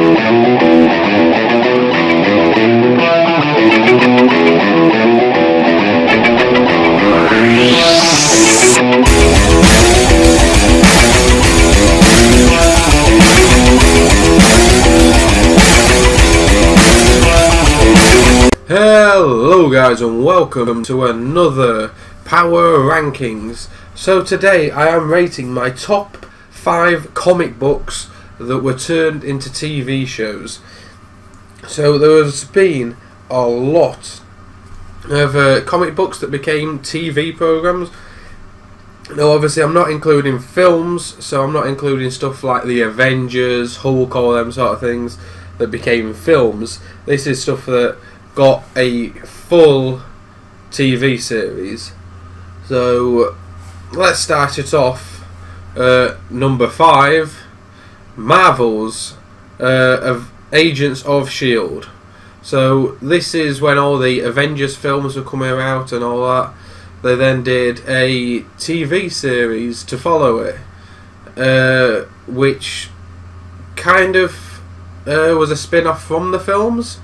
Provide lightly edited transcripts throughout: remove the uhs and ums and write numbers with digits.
Hello guys and welcome to another Power Rankings. So today I am rating my top 5 comic books that were turned into TV shows. So there has been a lot of comic books that became TV programs. Now obviously I'm not including films, so I'm not including stuff like the Avengers, Hulk, all them sort of things that became films. This is stuff that got a full TV series. So let's start it off. Number 5, Marvel's of Agents of S.H.I.E.L.D. So this is when all the Avengers films were coming out and all that. They then did a TV series to follow it, which kind of was a spin-off from the films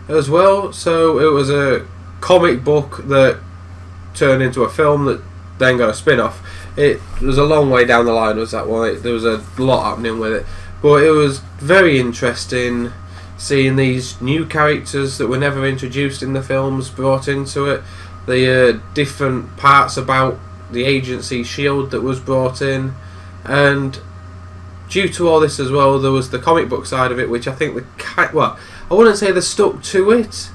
as well. So it was a comic book that turned into a film that then got a spin-off. It was a long way down the line, was that one. There was a lot happening with it, but it was very interesting seeing these new characters that were never introduced in the films brought into it. The different parts about the agency S.H.I.E.L.D. that was brought in, and due to all this as well, there was the comic book side of it, which I think I wouldn't say they stuck to it,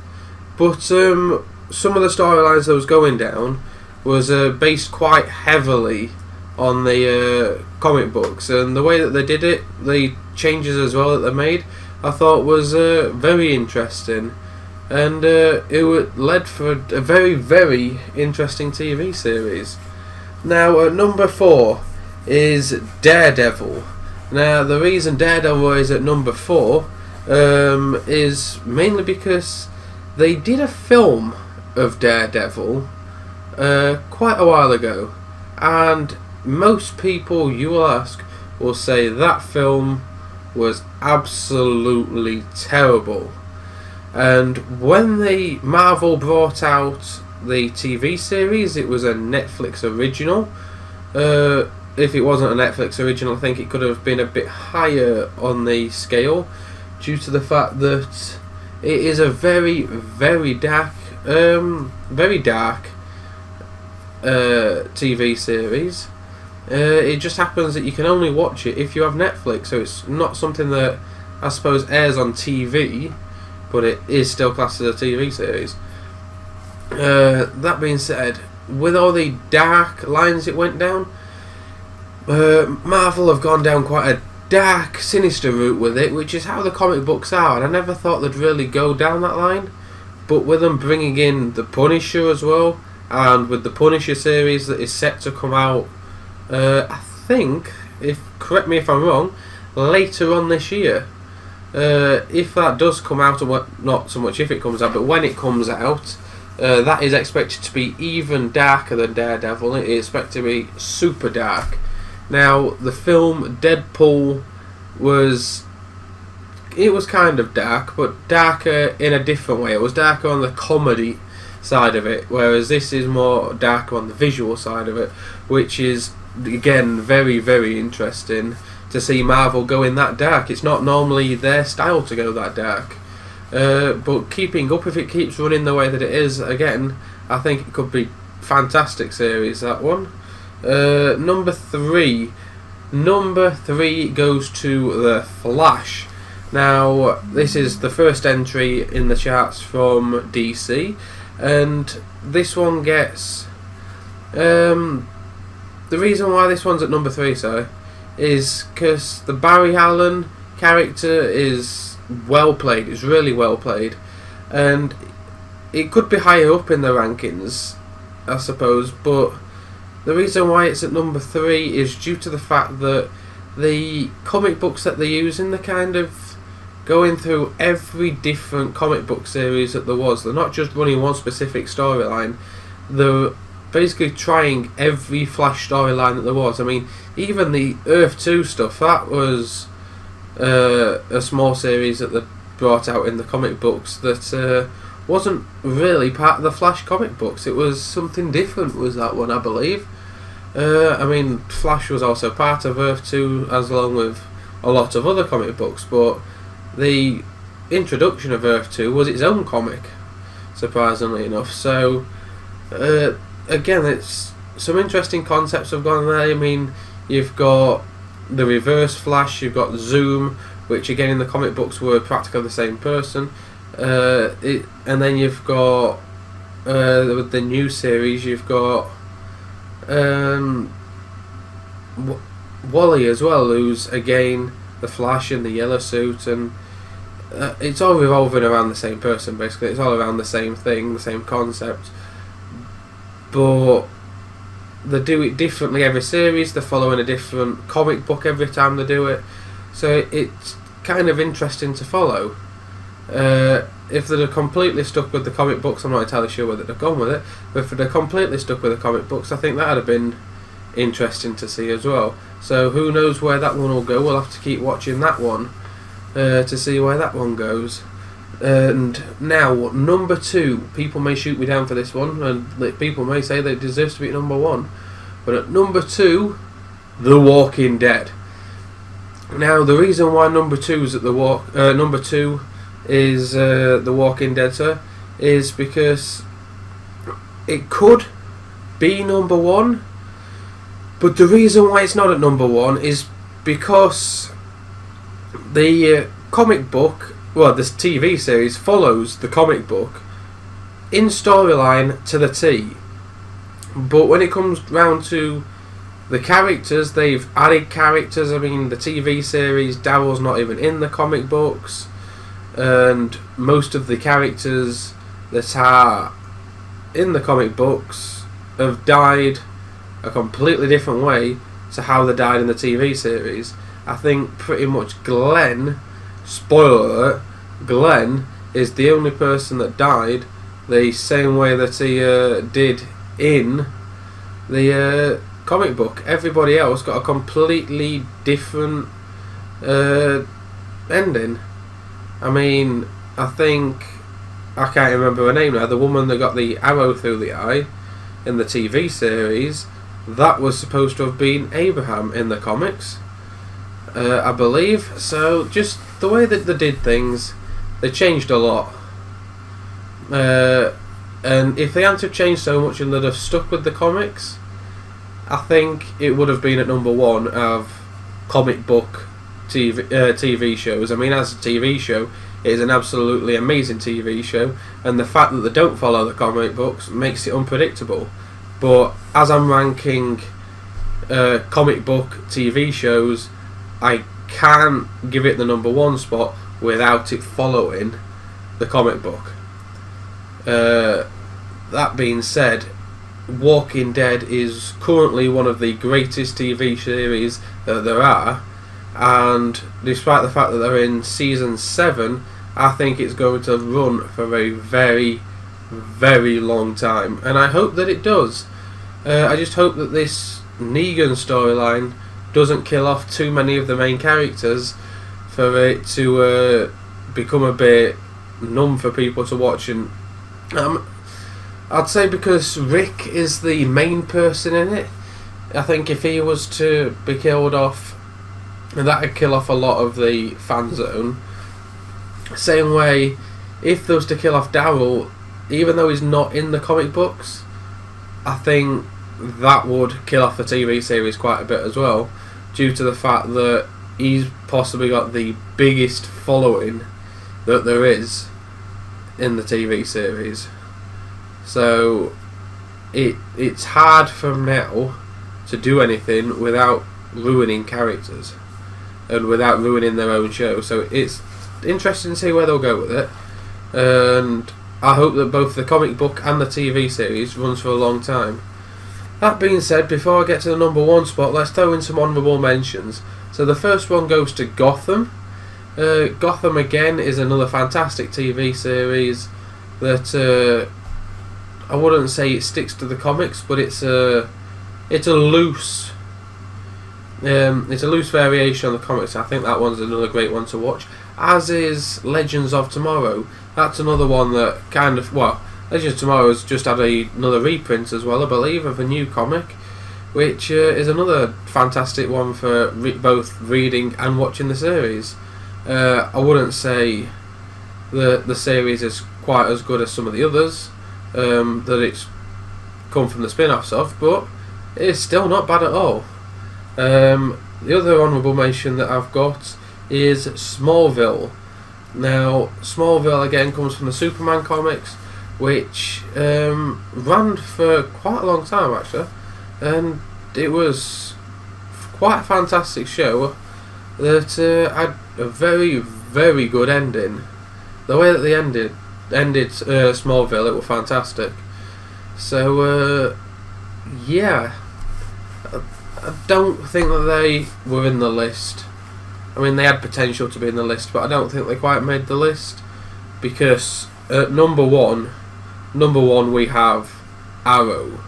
but some of the storylines that was going down was based quite heavily on the comic books, and the way that they did it, the changes as well that they made, I thought was very interesting, and it led for a very, very interesting TV series. Now at number 4 is Daredevil. Now the reason Daredevil is at number 4 is mainly because they did a film of Daredevil quite a while ago, and most people you will ask will say that film was absolutely terrible. And when Marvel brought out the TV series, it was a Netflix original. If it wasn't a Netflix original, I think it could have been a bit higher on the scale, due to the fact that it is a very, very dark TV series. It just happens that you can only watch it if you have Netflix, so it's not something that I suppose airs on TV, but it is still classed as a TV series. That being said, with all the dark lines it went down, Marvel have gone down quite a dark, sinister route with it, which is how the comic books are, and I never thought they'd really go down that line. But with them bringing in the Punisher as well, and with the Punisher series that is set to come out, I think, correct me if I'm wrong, later on this year. If that does come out, or not so much if it comes out, but when it comes out, that is expected to be even darker than Daredevil. It is expected to be super dark. Now, the film Deadpool was kind of dark, but darker in a different way. It was darker on the comedy side of it, whereas this is more darker on the visual side of it, which is, again, very, very interesting to see Marvel going that dark. It's not normally their style to go that dark, but keeping up, if it keeps running the way that it is, again, I think it could be fantastic series, that one. Number 3 goes to The Flash. Now this is the first entry in the charts from DC, and this one gets the reason why this one's at number 3, is because the Barry Allen character is well played. It's really well played, and it could be higher up in the rankings, I suppose, but the reason why it's at number 3 is due to the fact that the comic books that they use in the kind of going through every different comic book series that there was. They're not just running one specific storyline. They're basically trying every Flash storyline that there was. I mean, even the Earth 2 stuff, that was a small series that they brought out in the comic books that wasn't really part of the Flash comic books. It was something different, was that one, I believe. I mean, Flash was also part of Earth 2, as along with a lot of other comic books, but the introduction of Earth 2 was its own comic, surprisingly enough. So, again, it's some interesting concepts have gone there. I mean, you've got the Reverse Flash, you've got Zoom, which again in the comic books were practically the same person. And then you've got with the new series, you've got Wally as well, who's again the Flash in the yellow suit, and it's all revolving around the same person. Basically, it's all around the same thing, the same concept, but they do it differently every series. They're following a different comic book every time they do it, so it's kind of interesting to follow. If they're completely stuck with the comic books, I'm not entirely sure whether they've gone with it, but if they're completely stuck with the comic books, I think that would have been interesting to see as well. So who knows where that one will go. We'll have to keep watching that one to see where that one goes. And now, number 2, people may shoot me down for this one, and people may say that it deserves to be at number 1, but at number 2, The Walking Dead. Now, the reason why number 2 is at number 2 is The Walking Dead, sir, is because it could be number 1, but the reason why it's not at number 1 is because the comic book, well, this TV series follows the comic book in storyline to the T, but when it comes round to the characters, they've added characters. I mean, the TV series, Daryl's not even in the comic books, and most of the characters that are in the comic books have died a completely different way to how they died in the TV series. I think pretty much Glenn, spoiler alert, Glenn is the only person that died the same way that he did in the comic book. Everybody else got a completely different ending. I mean, I think, I can't remember her name now, the woman that got the arrow through the eye in the TV series, that was supposed to have been Abraham in the comics, I believe. So just the way that they did things, they changed a lot. And if they hadn't have changed so much and they'd have stuck with the comics, I think it would have been at number 1 of comic book TV shows. I mean, as a TV show, it is an absolutely amazing TV show, and the fact that they don't follow the comic books makes it unpredictable. But as I'm ranking comic book TV shows, I can't give it the number 1 spot without it following the comic book. That being said, Walking Dead is currently one of the greatest TV series that there are, and despite the fact that they're in season 7, I think it's going to run for a very, very long time, and I hope that it does. I just hope that this Negan storyline doesn't kill off too many of the main characters for it to become a bit numb for people to watch. And I'd say because Rick is the main person in it, I think if he was to be killed off, that would kill off a lot of the fan zone. Same way, if there was to kill off Daryl, even though he's not in the comic books, I think that would kill off the TV series quite a bit as well, due to the fact that he's possibly got the biggest following that there is in the TV series. So it's hard from now to do anything without ruining characters and without ruining their own show. So it's interesting to see where they'll go with it, and I hope that both the comic book and the TV series runs for a long time. That being said, before I get to the number 1 spot, let's throw in some honourable mentions. So the first one goes to Gotham. Gotham again is another fantastic TV series that I wouldn't say it sticks to the comics, but it's a loose It's a loose variation on the comics. I think that one's another great one to watch. As is Legends of Tomorrow. That's another one that kind of, well, Legends of Tomorrow's just had another reprint as well, I believe, of a new comic, which is another fantastic one for both reading and watching the series. I wouldn't say the series is quite as good as some of the others that it's come from the spin-offs of, but it's still not bad at all. The other honourable mention that I've got is Smallville. Now, Smallville again comes from the Superman comics, which ran for quite a long time actually, and it was quite a fantastic show that had a very, very good ending. The way that they ended Smallville, it was fantastic. So yeah, I don't think that they were in the list. I mean, they had potential to be in the list, but I don't think they quite made the list, because at number one we have Arrow.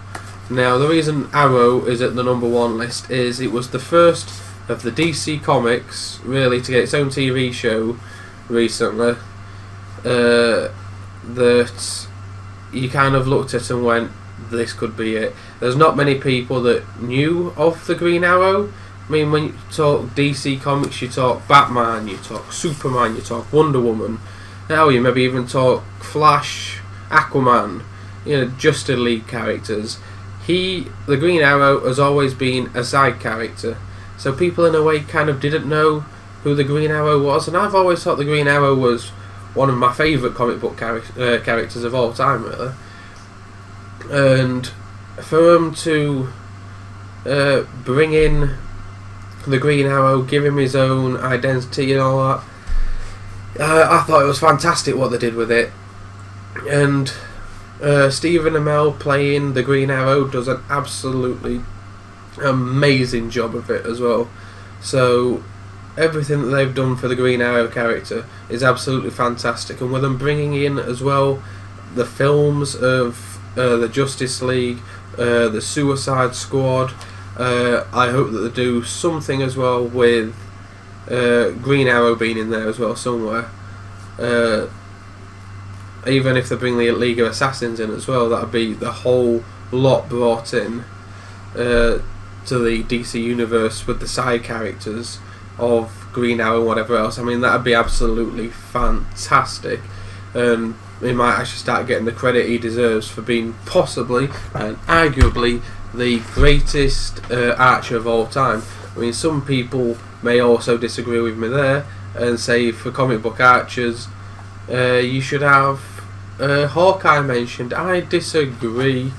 Now, the reason Arrow is at the number one list is it was the first of the DC comics really to get its own TV show recently, that you kind of looked at and went, this could be it. There's not many people that knew of the Green Arrow. I mean, when you talk DC comics, you talk Batman, you talk Superman, you talk Wonder Woman. Now you maybe even talk Flash, Aquaman, Justice League characters. The Green Arrow has always been a side character, so people in a way kind of didn't know who the Green Arrow was, and I've always thought the Green Arrow was one of my favourite comic book characters of all time, really. And for him to bring in the Green Arrow, give him his own identity and all that, I thought it was fantastic what they did with it. And Stephen Amell playing the Green Arrow does an absolutely amazing job of it as well. So everything that they've done for the Green Arrow character is absolutely fantastic, and with them bringing in as well the films of the Justice League, the Suicide Squad, I hope that they do something as well with Green Arrow being in there as well somewhere. Even if they bring the League of Assassins in as well, that'd be the whole lot brought in to the DC universe with the side characters of Green Arrow and whatever else. I mean, that'd be absolutely fantastic, and he might actually start getting the credit he deserves for being possibly and arguably the greatest archer of all time. I mean, some people may also disagree with me there and say for comic book archers you should have Hawkeye mentioned. I disagree.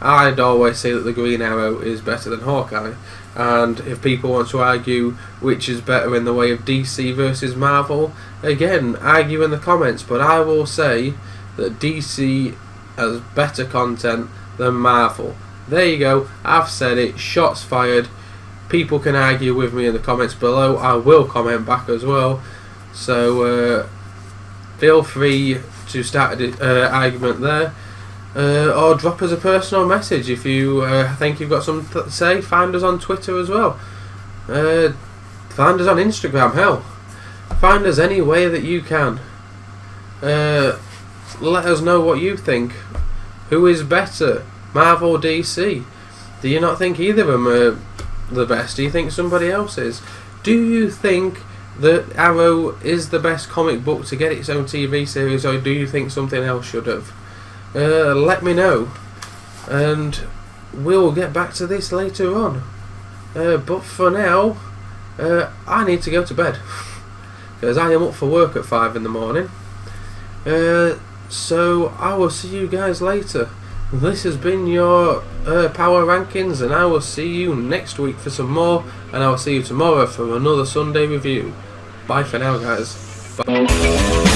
I'd always say that the Green Arrow is better than Hawkeye, and if people want to argue which is better in the way of DC versus Marvel, again, argue in the comments, but I will say that DC has better content than Marvel. There you go, I've said it, shots fired. People can argue with me in the comments below, I will comment back as well, so feel free to start an argument there, or drop us a personal message if you think you've got something to say. Find us on Twitter as well, find us on Instagram, hell, find us any way that you can. Let us know what you think. Who is better, Marvel or DC? Do you not think either of them are the best? Do you think somebody else is? Do you think that Arrow is the best comic book to get its own TV series, or do you think something else should have? Let me know, and we'll get back to this later on. But for now, I need to go to bed because I am up for work at 5 in the morning. So I will see you guys later. This has been your Power Rankings, and I will see you next week for some more, and I will see you tomorrow for another Sunday review. Bye for now, guys. Bye.